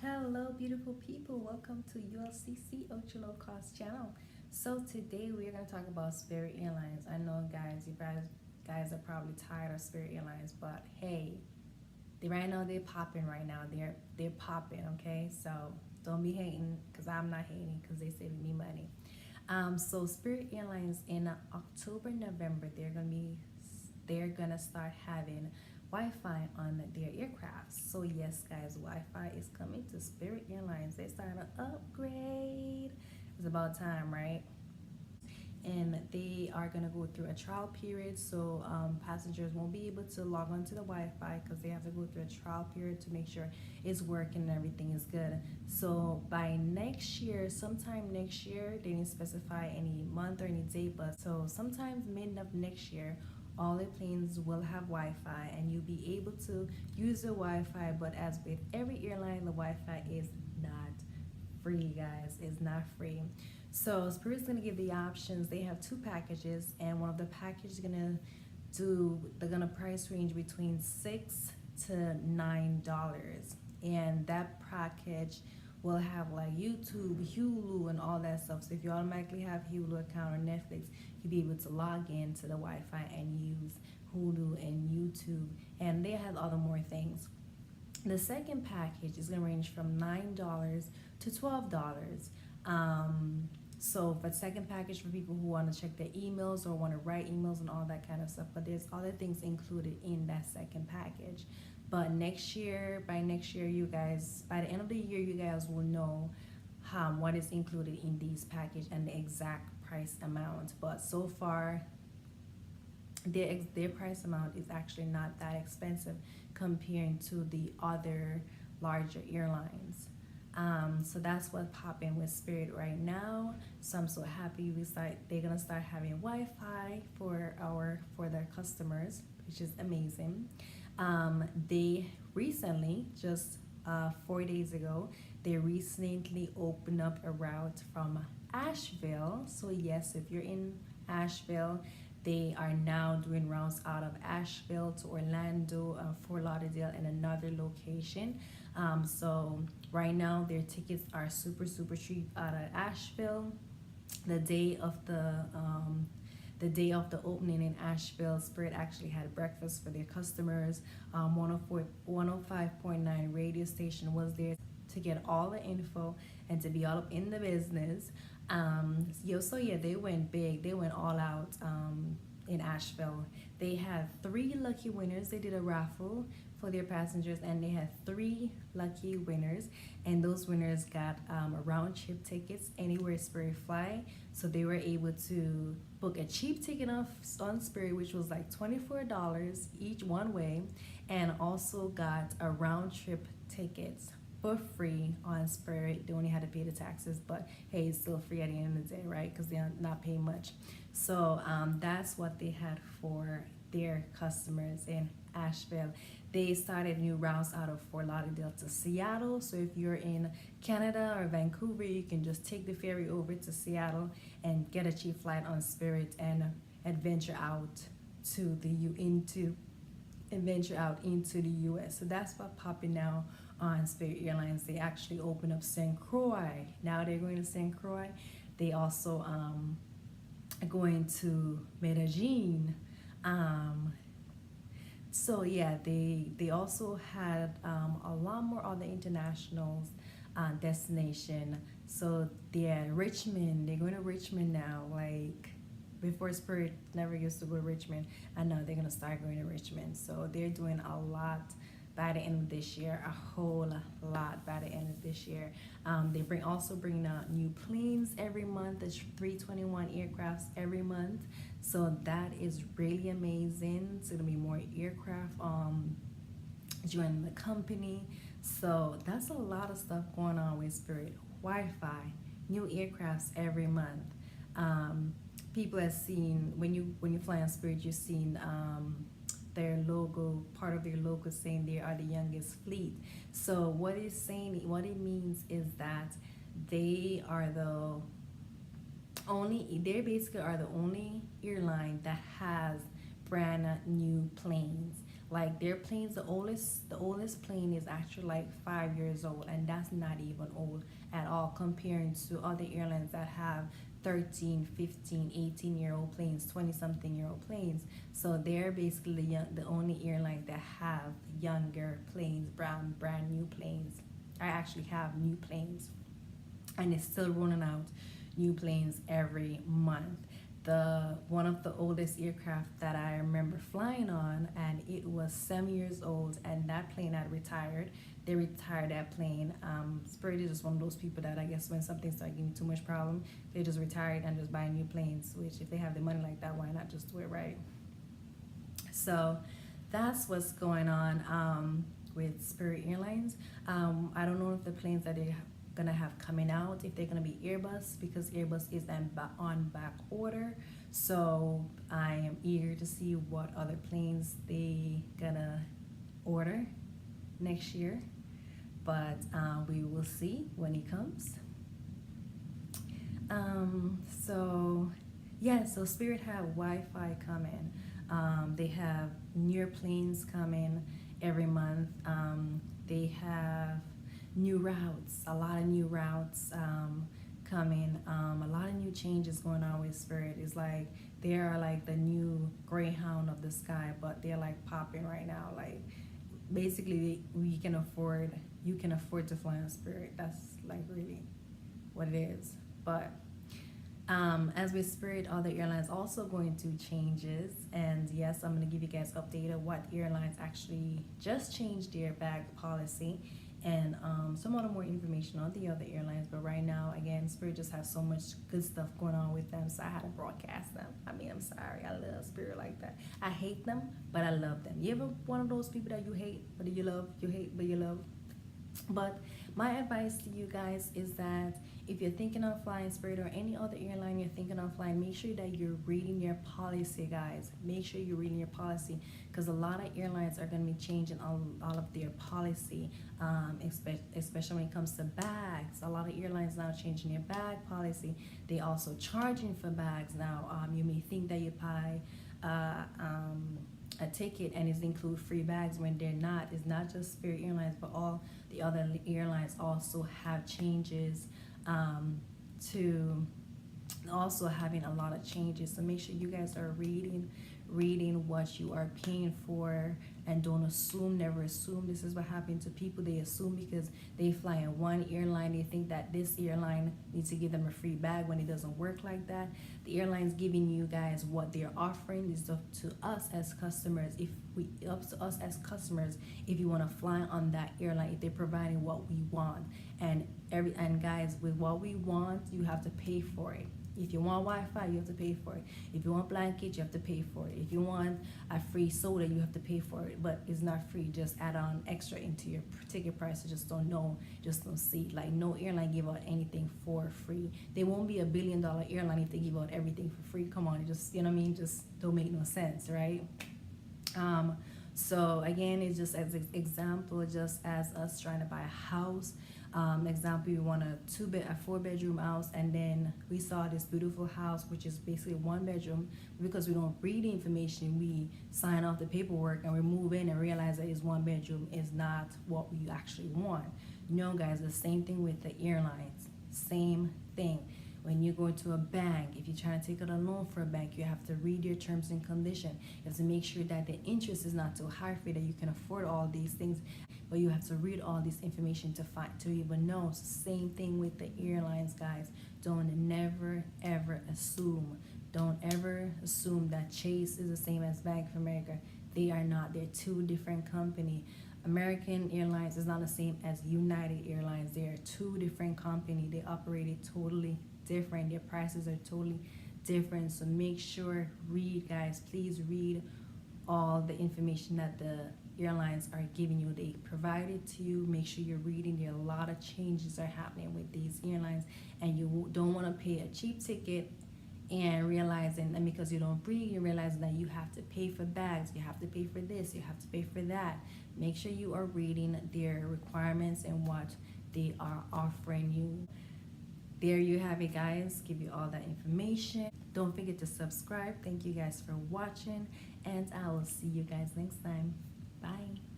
Hello, beautiful people. Welcome to ULCC Ultra Low Cost Channel. So today we're going to talk about Spirit Airlines. I know, guys, you guys are probably tired of Spirit Airlines, but hey, right now they're popping. Right now they're popping. Okay, so don't be hating, cause I'm not hating, cause they saving me money. So Spirit Airlines in October, November, they're gonna start having Wi-Fi on their aircraft. So yes, guys, Wi-Fi is coming to Spirit Airlines. They starting to upgrade. It's about time, right? And they are going to go through a trial period, so passengers won't be able to log on to the Wi-Fi because they have to go through a trial period to make sure it's working and everything is good. So by next year, sometime next year, they didn't specify any month or any date, but so sometimes mid of next year, all the planes will have Wi-Fi and you'll be able to use the Wi-Fi. But as with every airline, the Wi-Fi is not free, guys. It's not free. So Spirit's gonna give the options. They have two packages, and one of the packages they're gonna price range between $6 to $9, and that package will have like YouTube, Hulu, and all that stuff. So if you automatically have Hulu account or Netflix, you'll be able to log in to the Wi-Fi and use Hulu and YouTube, and they have other more things. The second package is going to range from $9 to $12. So for the second package, for people who want to check their emails or want to write emails and all that kind of stuff, but there's other things included in that second package. But by next year, you guys, by the end of the year, you guys will know what is included in these package and the exact price amount. But so far, their price amount is actually not that expensive comparing to the other larger airlines. So that's what's popping with Spirit right now. So I'm so happy they're gonna start having Wi-Fi for their customers, which is amazing. They recently, just 4 days ago, they recently opened up a route from Asheville. So yes, if you're in Asheville, they are now doing routes out of Asheville to Orlando, Fort Lauderdale, and another location. So right now their tickets are super cheap out of Asheville. The day of the opening in Asheville, Spirit actually had breakfast for their customers. 105.9 radio station was there to get all the info and to be all up in the business. So yeah, they went big. They went all out in Asheville. They had 3 lucky winners. They did a raffle for their passengers, and they had 3 lucky winners, and those winners got round trip tickets anywhere Spirit fly. So they were able to book a cheap ticket on Spirit, which was like $24 each one way, and also got a round trip tickets for free on Spirit. They only had to pay the taxes, but hey, it's still free at the end of the day, right? Because they're not paying much. So that's what they had for their customers in Asheville. They started new routes out of Fort Lauderdale to Seattle. So if you're in Canada or Vancouver, you can just take the ferry over to Seattle and get a cheap flight on Spirit and adventure out into the US. So that's what popping now on Spirit Airlines. They actually opened up St. Croix. Now they're going to St. Croix. They also are going to Medellin. So yeah, they also had a lot more other international destination. So yeah, Richmond. They're going to Richmond now. Like before, Spirit never used to go to Richmond, and now they're gonna start going to Richmond. So they're doing a lot by the end of this year, a whole lot by the end of this year. They also bring out new planes every month. There's 321 aircrafts every month. So that is really amazing. It's gonna be more aircraft joining the company. So that's a lot of stuff going on with Spirit. Wi-Fi, new aircrafts every month. People have seen when you fly on Spirit, you've seen their logo, part of their logo saying they are the youngest fleet. So what it means is that they basically are the only airline that has brand new planes. Like their planes, the oldest plane is actually like 5 years old, and that's not even old at all comparing to other airlines that have 13, 15, 18-year-old planes, 20-something-year-old planes. So they're basically the only airline that have younger planes, brand new planes. I actually have new planes, and it's still rolling out new planes every month. The one of the oldest aircraft that I remember flying on, and it was 7 years old, and that plane had retired. They retired that plane. Spirit is just one of those people that I guess when something starts giving too much problem, they just retire it and just buy new planes. Which if they have the money like that, why not just do it right? So that's what's going on with Spirit Airlines. I don't know if the planes that they're gonna have coming out, if they're gonna be Airbus, because Airbus is on back order. So I am eager to see what other planes they gonna order next year. But we will see when it comes. So yeah, so Spirit have Wi-Fi coming. They have newer planes coming every month. They have new routes, a lot of new routes coming. A lot of new changes going on with Spirit. It's like they are like the new Greyhound of the sky, but they're like popping right now. Like basically, you can afford to fly on Spirit. That's like really what it is. But as with Spirit, other airlines also going through changes, and yes, I'm going to give you guys update of what airlines actually just changed their bag policy, and some other more information on the other airlines. But right now, again, Spirit just has so much good stuff going on with them, so I had to broadcast them. I mean, I'm sorry, I love Spirit like that. I hate them, but I love them. You ever one of those people that you hate, but you love, you hate, but you love? But my advice to you guys is that if you're thinking of flying Spirit or any other airline you're thinking of flying, make sure that you're reading your policy, guys. Make sure you're reading your policy, because a lot of airlines are going to be changing all of their policy, especially when it comes to bags. A lot of airlines now changing their bag policy. They also charging for bags now. You may think that you buy a ticket and it's include free bags when they're not. It's not just Spirit Airlines, but all the other airlines also have changes to also having a lot of changes. So make sure you guys are reading what you are paying for, and don't assume, never assume. This is what happened to people. They assume because they fly in one airline, they think that this airline needs to give them a free bag, when it doesn't work like that. The airline's giving you guys what they're offering. Is up to us as customers. If you want to fly on that airline, if they're providing what we want, and guys, with what we want, you have to pay for it. If you want Wi-Fi, you have to pay for it. If you want blankets, you have to pay for it. If you want a free soda, you have to pay for it. But it's not free. Just add on extra into your ticket price. You just don't know. Just don't see. Like, no airline give out anything for free. They won't be $1 billion airline if they give out everything for free. Come on, just, you know what I mean? Just don't make no sense, right? So again, it's just as an example, just as us trying to buy a house. Example, we want a 4-bedroom house, and then we saw this beautiful house which is basically 1 bedroom. Because we don't read the information, we sign off the paperwork and we move in and realize that it's 1 bedroom is not what we actually want. No, guys, the same thing with the airlines. Same thing. When you go to a bank, if you're trying to take out a loan for a bank, you have to read your terms and conditions. You have to make sure that the interest is not too high for you, that you can afford all these things. But you have to read all this information to even know. It's the same thing with the airlines, guys. Don't never ever assume. Don't ever assume that Chase is the same as Bank of America. They are not. They're two different companies. American Airlines is not the same as United Airlines. They are two different companies. They operate it totally different. Their prices are totally different. So make sure, read, guys. Please read all the information that the airlines are giving you. They provide it to you. Make sure you're reading. There are a lot of changes are happening with these airlines, and you don't want to pay a cheap ticket and realizing that because you don't read, you realize that you have to pay for bags, you have to pay for this, you have to pay for that. Make sure you are reading their requirements and what they are offering you. There you have it, guys. Give you all that information. Don't forget to subscribe. Thank you guys for watching, and I will see you guys next time. Bye.